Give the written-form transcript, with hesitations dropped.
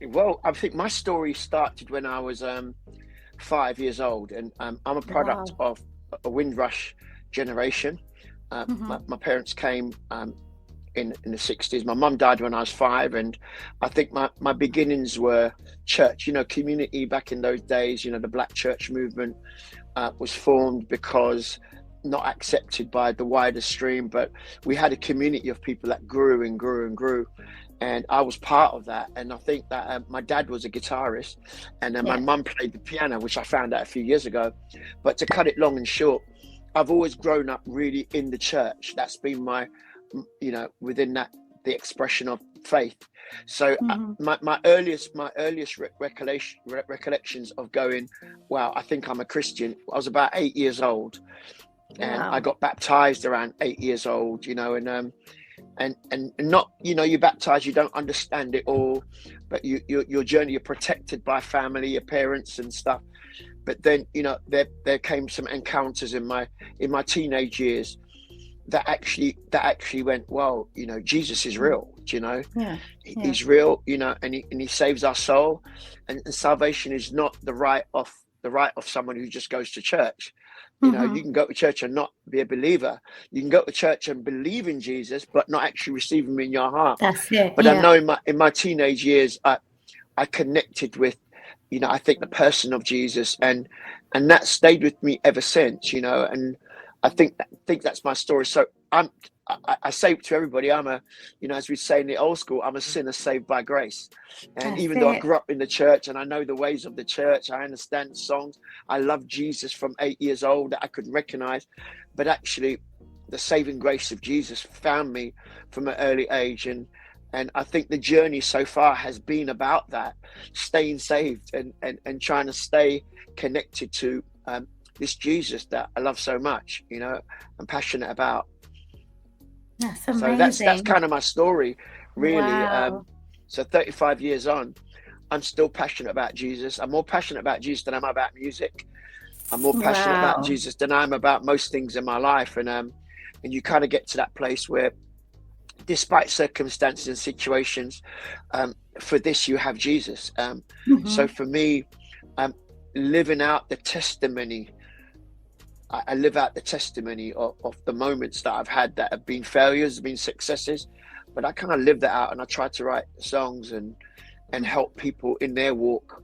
Well, I think my story started when I was 5 years old, and I'm a product Wow. of a Windrush generation. My parents came in the 60s. My mum died when I was 5, and I think my beginnings were church, community back in those days. The black church movement was formed because not accepted by the wider stream, but we had a community of people that grew and grew and grew. And I was part of that. And I think that my dad was a guitarist, and my Yeah. mum played the piano, which I found out a few years ago. But to cut it long and short, I've always grown up really in the church. That's been my, within that, the expression of faith. So Hmm. my earliest recollections of going, wow, I think I'm a Christian. I was about 8 years old, and I Wow. got baptized around 8 years old. And not, you're baptized, you don't understand it all, but your journey, you're protected by family, your parents and stuff. But then, there came some encounters in my teenage years that actually went, well, Jesus is real. Yeah. Yeah. He's real, and he saves our soul. And salvation is not the right of someone who just goes to church. You Hmm. can go to church and not be a believer. You can go to church and believe in Jesus, but not actually receive him in your heart. That's it. But I Yeah. know in my teenage years, I connected with, I think the person of Jesus, and that stayed with me ever since. And I think that's my story. So I say to everybody, as we say in the old school, I'm a sinner saved by grace. And That's even though I it. grew up in the church and I know the ways of the church, I understand the songs. I love Jesus from 8 years old that I could recognize, but actually, the saving grace of Jesus found me from an early age. And I think the journey so far has been about that, staying saved and trying to stay connected to this Jesus that I love so much, I'm passionate about. That's So that's amazing. kind of my story, really. Wow. So 35 years on, I'm still passionate about Jesus. I'm more passionate about Jesus than I'm about music. I'm more passionate about Wow. Jesus than I'm about most things in my life. And you kind of get to that place where, despite circumstances and situations, for this you have Jesus. So Hmm. for me, um, living out the testimony, I live out the testimony of the moments that I've had that have been failures, been successes, but I kind of live that out, and I try to write songs and help people in their walk